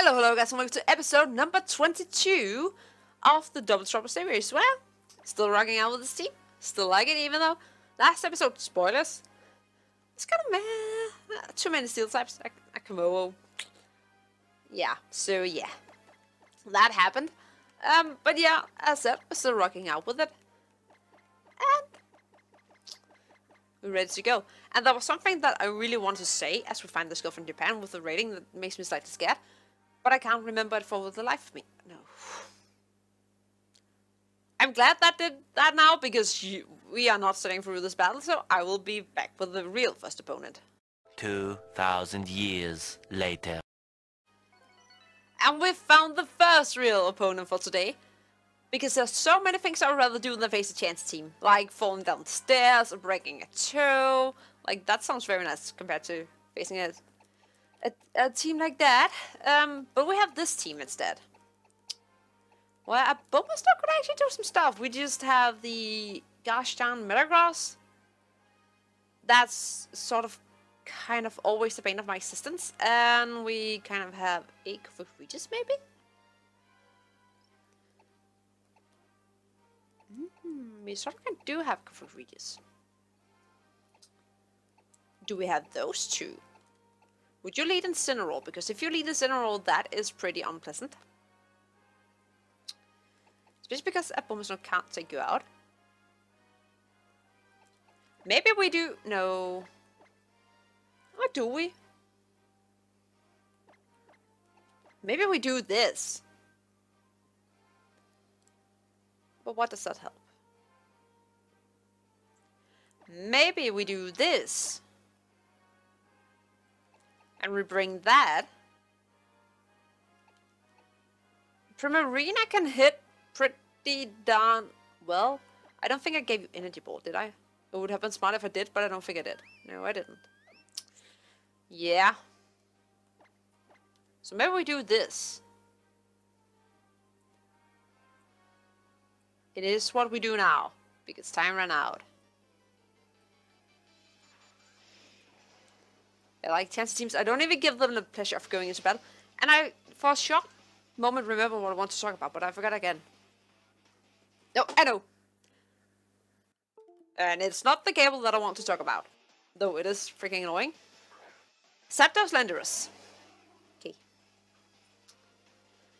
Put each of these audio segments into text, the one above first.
Hello guys, and welcome to episode number 22 of the Double Trouble series. Well, still rocking out with this team, still like it even though last episode, spoilers, it's kind of meh, too many steel types, Akamowo. Yeah, so yeah, that happened. But yeah, as I said, we're still rocking out with it. And we're ready to go. And there was something that I really wanted to say as we find this girl from Japan with a rating that makes me slightly scared. But I can't remember it for the life of me. No. I'm glad that did that now, because we are not sitting through this battle, so I will be back with the real first opponent. 2,000 years later. And we found the first real opponent for today. Because there's so many things I would rather do than face a chance team. Like falling down the stairs or breaking a toe. Like, that sounds very nice compared to facing a team like that. But we have this team instead. Well, a Bulbasaur could actually do some stuff. We just have the gosh darn Metagross. That's sort of kind of always the bane of my existence. And we kind of have a Regis maybe? We sort of do have Regis. Do we have those two? Would you lead Incineroar? Because if you lead Incineroar, that is pretty unpleasant. Especially because a Bulbasaur can't take you out. Maybe we do... No. Or do we? Maybe we do this. But what does that help? Maybe we do this. And we bring that. Primarina can hit pretty darn well. I don't think I gave you Energy Ball, did I? It would have been smart if I did, but I don't think I did. No, I didn't. Yeah. So maybe we do this. It is what we do now, because time ran out. I like chance teams. I don't even give them the pleasure of going into battle. And I, for a short moment, remember what I want to talk about, but I forgot again. No, I know. And it's not the cable that I want to talk about. Though it is freaking annoying. Zapdos Landorus. Okay.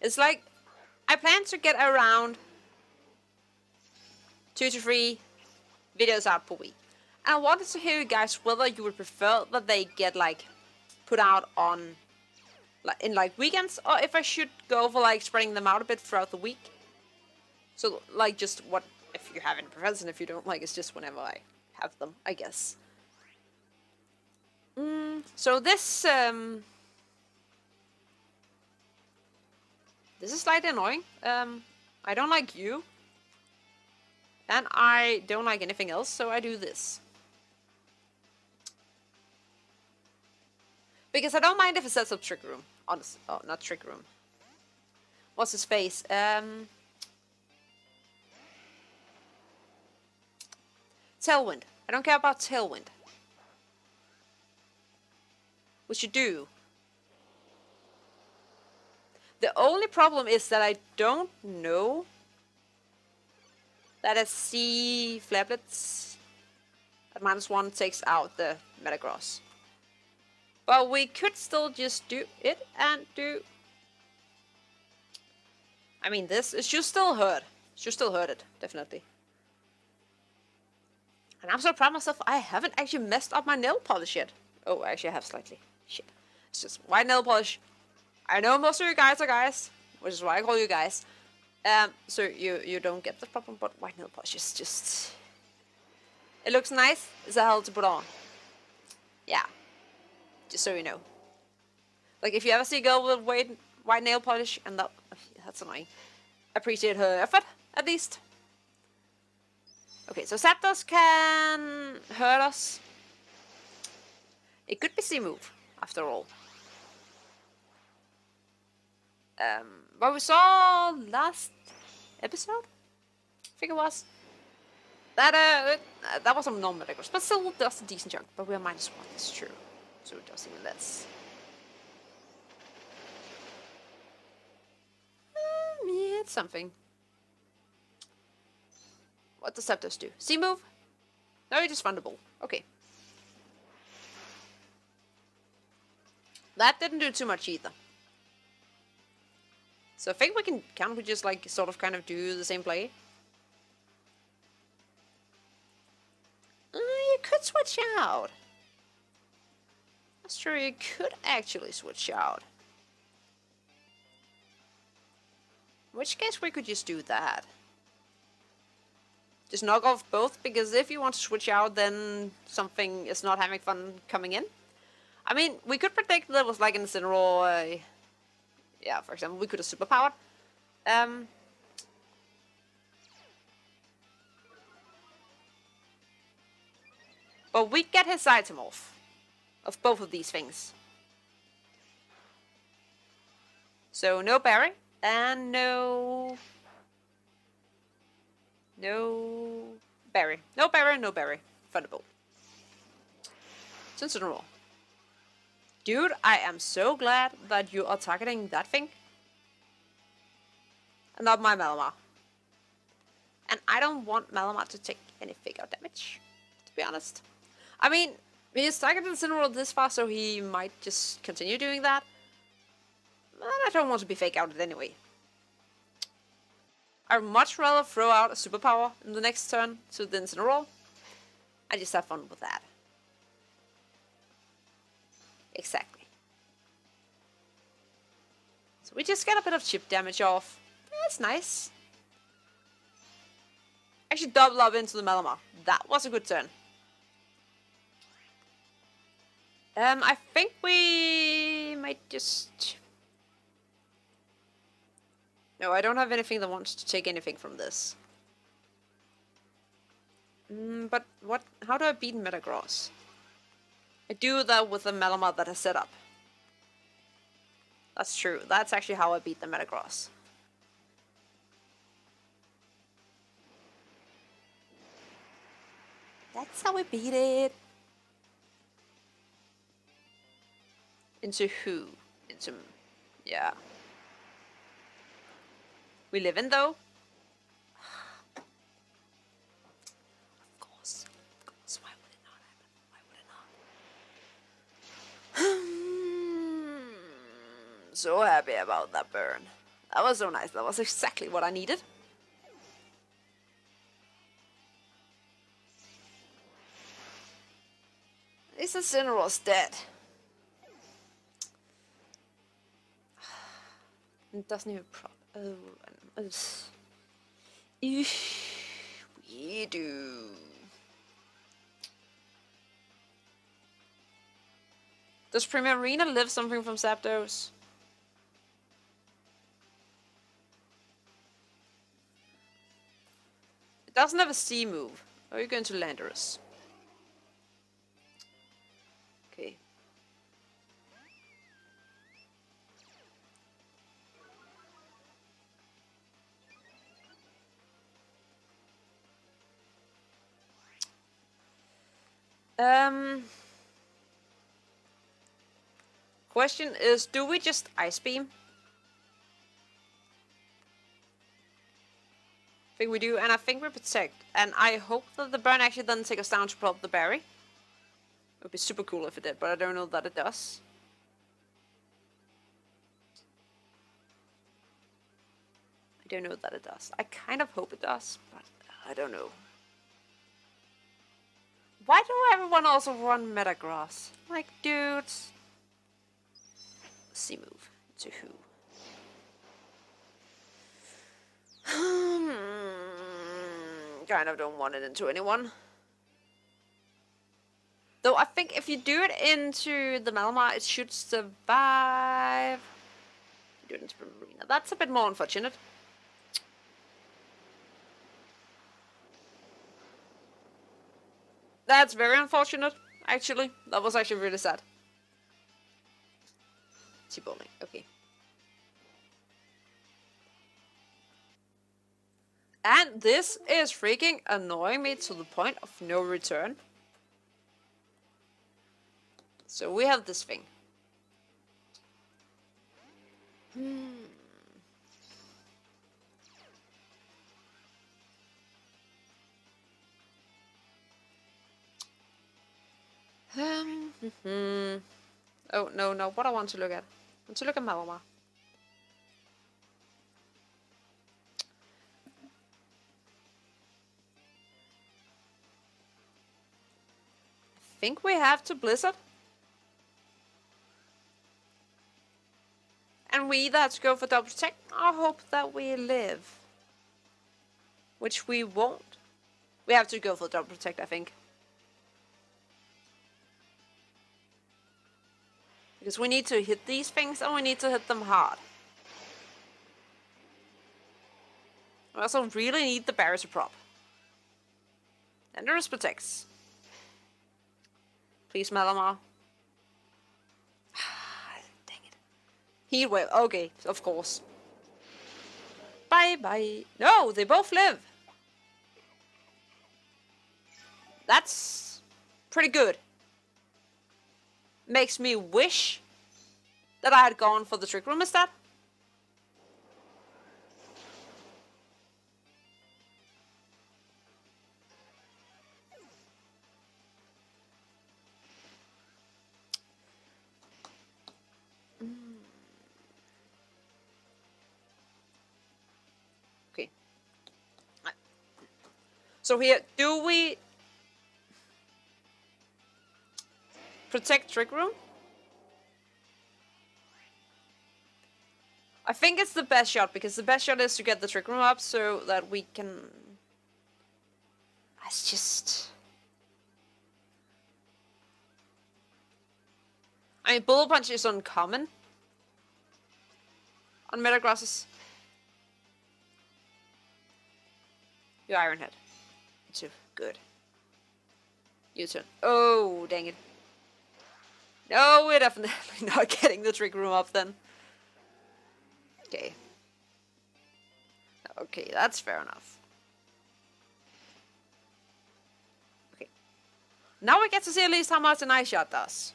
It's like, I plan to get around 2 to 3 videos out per week. And I wanted to hear you guys whether you would prefer that they get like put out on in like weekends, or if I should go for like spreading them out a bit throughout the week. So like just what if you have any preference, and if you don't, like it's just whenever I have them, I guess. So this is slightly annoying. I don't like you. And I don't like anything else, so I do this. Because I don't mind if it sets up Trick Room. Honestly. Oh, not Trick Room. What's his face? Tailwind. I don't care about Tailwind. Which you do. The only problem is that I don't know that a C Flare Blitz at -1 takes out the Metagross. But we could still just do it and do... I mean, this, it should still hurt. It should still hurt it, definitely. And I'm so proud of myself, I haven't actually messed up my nail polish yet. Oh, actually I have slightly. Shit. It's just white nail polish. I know most of you guys are guys, which is why I call you guys. So you don't get the problem, but white nail polish is just... It looks nice. It's a hell to put on. Yeah. Just so you know. Like, if you ever see a girl with white nail polish, and that's annoying. Appreciate her effort, at least. Okay, so Zapdos can hurt us. It could be C-move, after all. What we saw last episode, I think it was, that was a non-Metagross, but still does a decent chunk. But we're -1, it's true, so it does even less. something. What does Zapdos do? C-move? No, you're just vulnerable. Okay. That didn't do too much either. So I think can't we just like sort of kind of do the same play? You could switch out. That's true, you could actually switch out. In which case we could just do that. Just knock off both, because if you want to switch out, then something is not having fun coming in. I mean, we could predict that it was like in Incineroar, yeah, for example, we could have superpowered. But we get his item off of both of these things. So no berry and no berry. No berry, no berry. Thunderbolt. Incineroar. Dude, I am so glad that you are targeting that thing. And not my Malamar. And I don't want Malamar to take any fake-out damage, to be honest. I mean, he's targeted Incineroar this far, so he might just continue doing that. But I don't want to be fake-outed anyway. I'd much rather throw out a superpower in the next turn to the Incineroar. And just have fun with that. Exactly. So we just get a bit of chip damage off. That's nice. Actually double up into the Malamar. That was a good turn. I think we might just... No, I don't have anything that wants to take anything from this. But what? How do I beat Metagross? I do that with the Malamar that I set up. That's true. That's actually how I beat the Metagross. That's how we beat it. Into who? Into... yeah. We live in though? Of course. Why would it not happen? Why would it not? So happy about that burn. That was so nice. That was exactly what I needed. At least the Incineroar's dead. It doesn't even we do. Does Primarina live something from Zapdos? It doesn't have a C move. Are you going to Landorus? Okay. Question is, do we just Ice Beam? I think we do, and I think we protect. And I hope that the burn actually doesn't take us down to pop the berry. It would be super cool if it did, but I don't know that it does. I don't know that it does. I kind of hope it does, but I don't know. Why do everyone also run Metagross? Like, dudes. C move. To who? Kind of don't want it into anyone. Though I think if you do it into the Malamar, it should survive. Do it into Primarina. That's a bit more unfortunate. That's very unfortunate, actually. That was actually really sad. T-bowling, okay. And this is freaking annoying me to the point of no return. So we have this thing. Oh, no, no. What I want to look at? I want to look at Malamar. I think we have to Blizzard. And we either have to go for double protect or hope that we live. Which we won't. We have to go for double protect, I think. Because we need to hit these things and we need to hit them hard. We also really need the barrier to prop. And there is protects. Please, Malamar. Dang it. Heat wave. Okay, of course. Bye bye. No, they both live. That's pretty good. Makes me wish that I had gone for the trick room instead. Okay. So here, do we protect trick room? I think it's the best shot, because the best shot is to get the trick room up so that we can... It's just... I mean, Bullet Punch is uncommon on Metagrasses. You Iron Head. You too. Good. You turn. Oh, dang it. No, we're definitely not getting the trick room up then. Okay. Okay, that's fair enough. Okay. Now we get to see at least how much an Ice Shot does.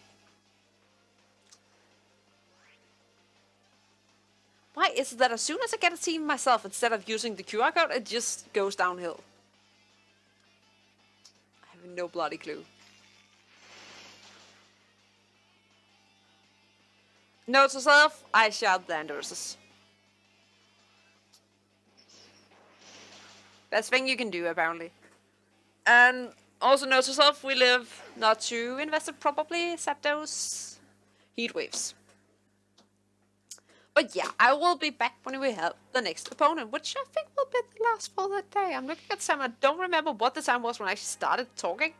Why is it that as soon as I get a team myself, instead of using the QR code, it just goes downhill? I have no bloody clue. Note to self, I shot the Anderses. Best thing you can do, apparently. And also note to self, we live not too invested, probably, except those heat waves. But yeah, I will be back when we have the next opponent, which I think will be the last for the day. I'm looking at time. I don't remember what the time was when I actually started talking.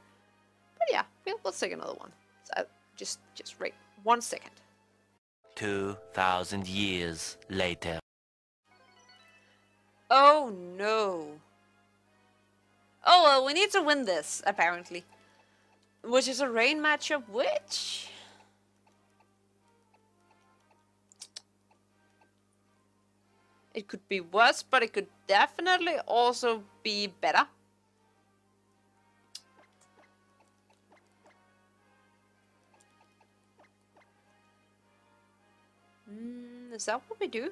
But yeah, we'll take another one. So just wait 1 second. 2,000 years later. Oh no. Oh well, we need to win this, apparently. Which is a rain matchup, which... It could be worse, but it could definitely also be better. Is that what we do?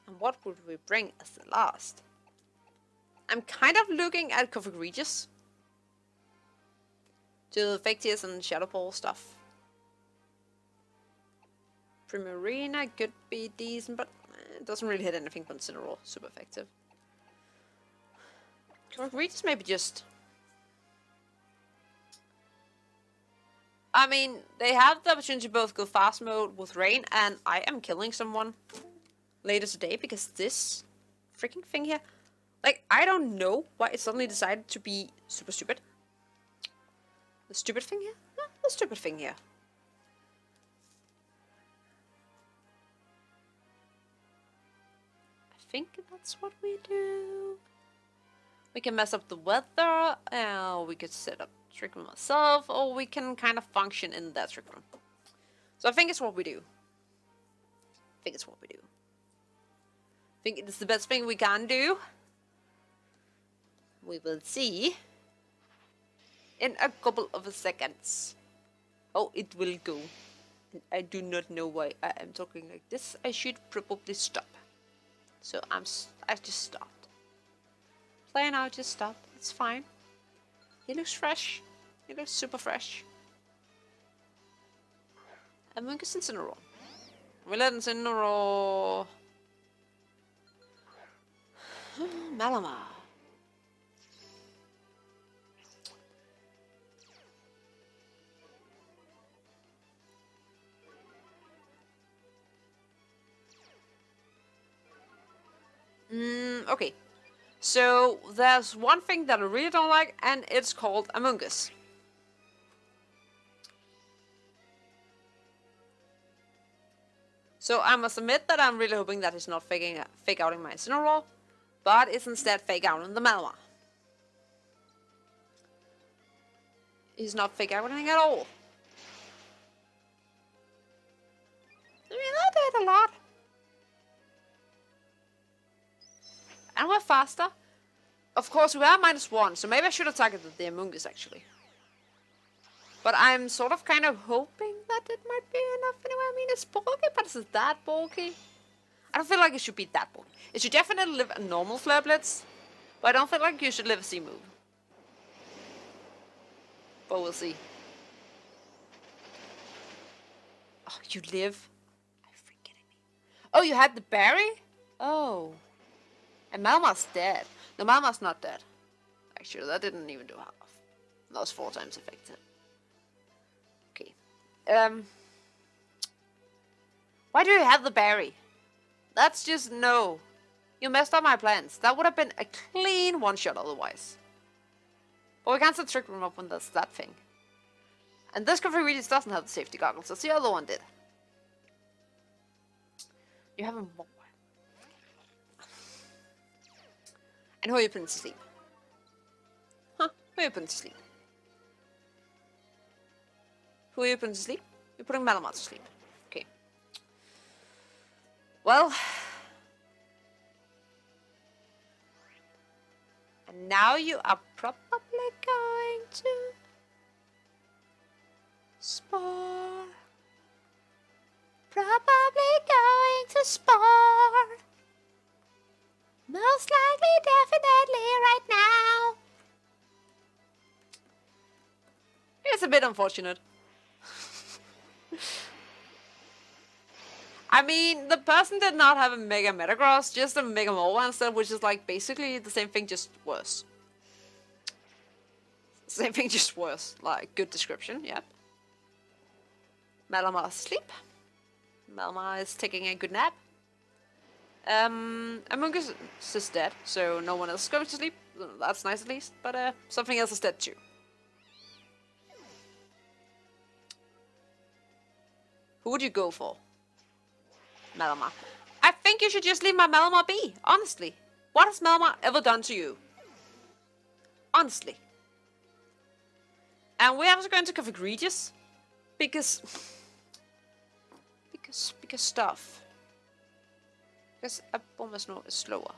And what would we bring as the last? I'm kind of looking at Coffee Regis. To Fake Tears and Shadow Ball stuff. Primarina could be decent, but it doesn't really hit anything considerable. Super effective. Coffee Regis maybe just... I mean, they have the opportunity to both go fast mode with rain, and I am killing someone later today because this freaking thing here, like, I don't know why it suddenly decided to be super stupid. The stupid thing here? The stupid thing here. I think that's what we do. We can mess up the weather, we could set up trick room ourselves, or we can kind of function in that trick room. So I think it's what we do. I think it's what we do. I think it's the best thing we can do. We will see in a couple of seconds. Oh, it will go. And I do not know why I am talking like this. I should probably stop. So I just stopped. Play now, just stop. It's fine. He looks fresh. He looks super fresh. Amoonguss Incineroar. We let Incineroar. Malamar. Okay. So there's one thing that I really don't like, and it's called Amoonguss. So I must admit that I'm really hoping that he's not fake outing my Incineroar, but it's instead fake outing the Malamar. He's not fake outing at all. I mean, that did a lot. And we're faster. Of course, we are -1, so maybe I should have targeted the Amoonguss actually. But I'm sort of kind of hoping that it might be enough anyway. I mean, it's bulky, but is it that bulky? I don't feel like it should be that bulky. It should definitely live a normal Flare Blitz, but I don't feel like you should live a C-move. But we'll see. Oh, you live? Are you freaking kidding me? Oh, you had the berry? Oh. And Malmar's dead. No, Malmar's not dead. Actually, that didn't even do half. That was 4 times effective. Okay. Why do you have the berry? That's just no. You messed up my plans. That would have been a clean one-shot otherwise. But we can't set Trick Room up when there's that thing. And this Configurator doesn't have the safety goggles, as the other one did. You have a more. And who are you putting to sleep? Huh? Who are you putting to sleep? Who are you putting to sleep? You're putting Malamar to sleep. Okay. Well. And now you are probably going to spore. Probably going to spore. Most likely, definitely, right now. It's a bit unfortunate. I mean, the person did not have a Mega Metagross, just a Mega Mole instead, which is like basically the same thing, just worse. Same thing, just worse. Like, good description, yep. Malamar asleep. Malamar is taking a good nap. Amoonguss is dead, so no one else is going to sleep. That's nice at least, but something else is dead too. Who would you go for? Malamar. I think you should just leave my Malamar be, honestly. What has Malamar ever done to you? Honestly. And we're also going to go for Egregious. Because stuff. Because Abomasnow is slower.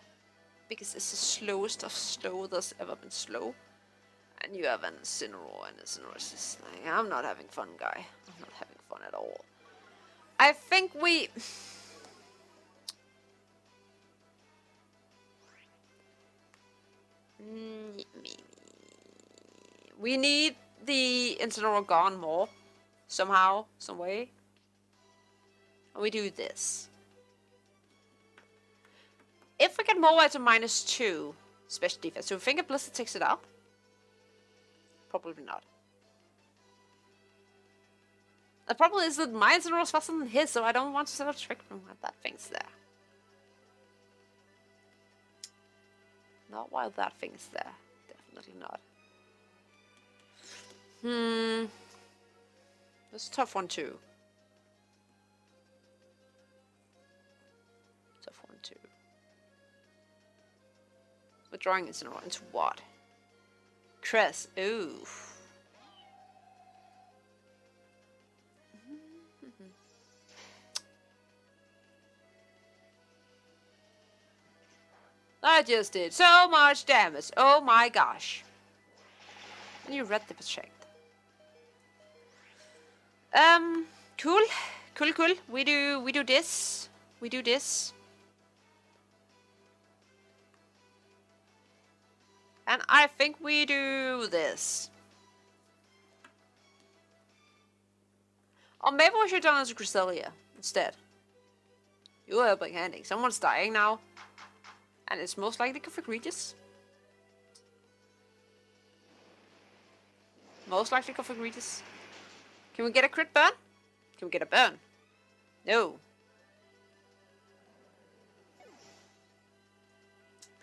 Because it's the slowest of slow that's ever been slow. And you have an Incineroar, and Incineroar is just like, I'm not having fun, guy. I'm not having fun at all. I think we... We need the Incineroar gone more. Somehow, some way. And we do this. If we get Mobile to -2 special defense, do we think a Blizzard takes it out? Probably not. The problem is that my Incineroar is faster than his, so I don't want to set up Trick Room when that thing's there. Not while that thing's there. Definitely not. That's a tough one too. Tough one too. We're drawing Incineroar into what? Cress. Ooh. I just did so much damage. Oh my gosh. And you read the checked. Cool. Cool. We do this. We do this. And I think we do this. Or maybe we should turn into Cresselia instead. You're helping handy. Someone's dying now. And it's most likely Config Regis. Most likely Config Regis. Can we get a crit burn? Can we get a burn? No.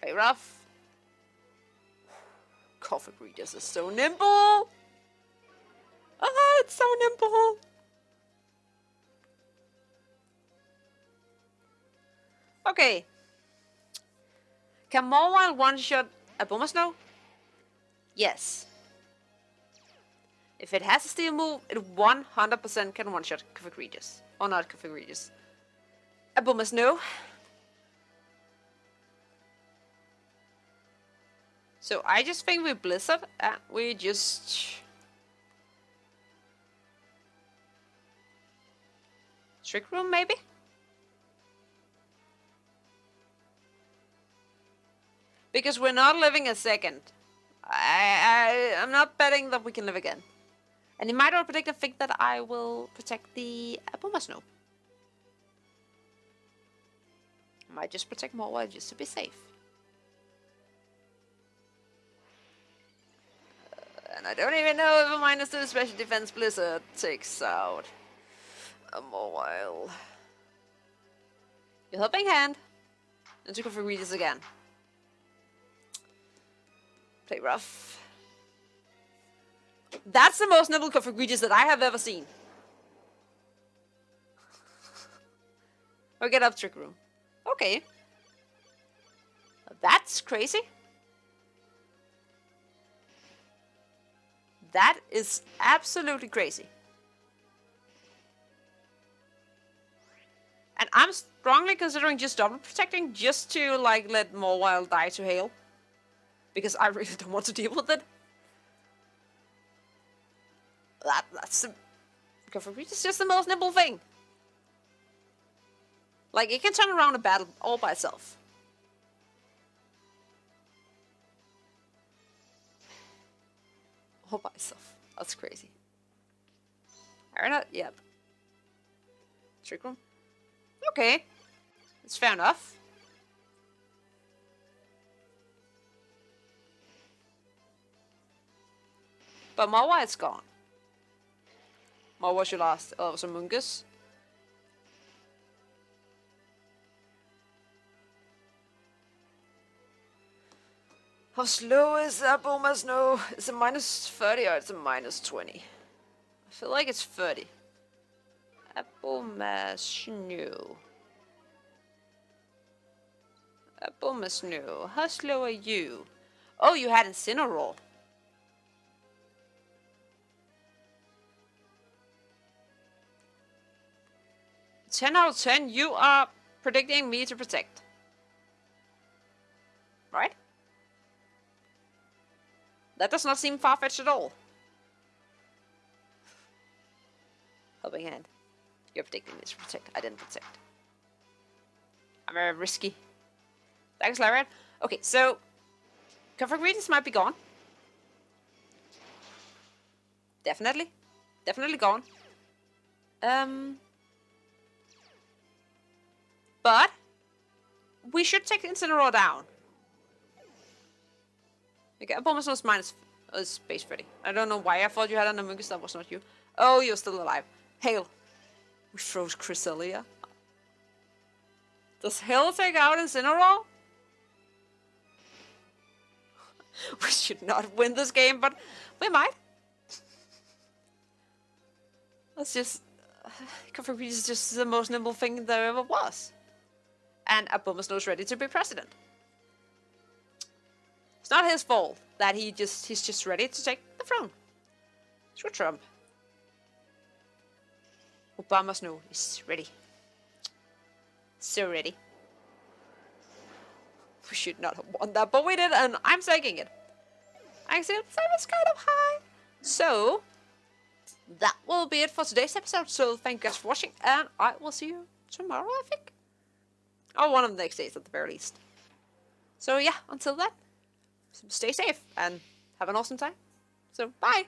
Play rough. Config Regis is so nimble. Ah, it's so nimble. Okay. Can Mawile one-shot a Boomer Snow? Yes. If it has a steel move, it 100% can one-shot Config Regis. Or not Config Regis. A Boomer Snow. So I just think we Blizzard and we just... Trick Room maybe? Because we're not living a second. I'm not betting that we can live again. And he might not predict and think that I will protect the Boomer Snow. I might just protect Mawile just to be safe. And I don't even know if a -2 special defense Blizzard takes out a Mawile. Your helping hand. And to Config Regis again. Play rough. That's the most nimble Config Regis that I have ever seen. Or get up Trick Room. Okay. That's crazy. That is absolutely crazy. And I'm strongly considering just double protecting just to like let Mawile die to hail. Because I really don't want to deal with it. That's the... Config Regis is just the most nimble thing. Like, it can turn around a battle all by itself. All by itself. That's crazy. Alright, yep. Trick Room. Okay. It's fair enough. But Mawile's gone. What was your last? Oh, it was a Mungus. How slow is that Boomer Snow? Is it -30 or it's a -20? I feel like it's 30. A Boomer Snow. A Boomer Snow. How slow are you? Oh, you had Incineroar. 10 out of 10, you are predicting me to protect. Right? That does not seem far-fetched at all. Helping hand. You're predicting me to protect. I didn't protect. I'm very risky. Thanks, Lariat. Okay, so... Config Regis might be gone. Definitely. Definitely gone. But we should take Incineroar down. Okay, Boomer Snow's space ready. I don't know why I thought you had an Amogus, that was not you. Oh, you're still alive. Hail. We froze Cresselia. Does Hail take out Incineroar? We should not win this game, but we might. That's just... Config Regis is just the most nimble thing there ever was. And a Boomer Snow's ready to be president. It's not his fault that he's just ready to take the throne. Screw Trump. Obama Snow is ready. So ready. We should not have won that, but we did, and I'm taking it. Actually, the time is kind of high. So, that will be it for today's episode. So, thank you guys for watching, and I will see you tomorrow, I think. Or one of the next days at the very least. So, yeah, until then, stay safe and have an awesome time. So, bye!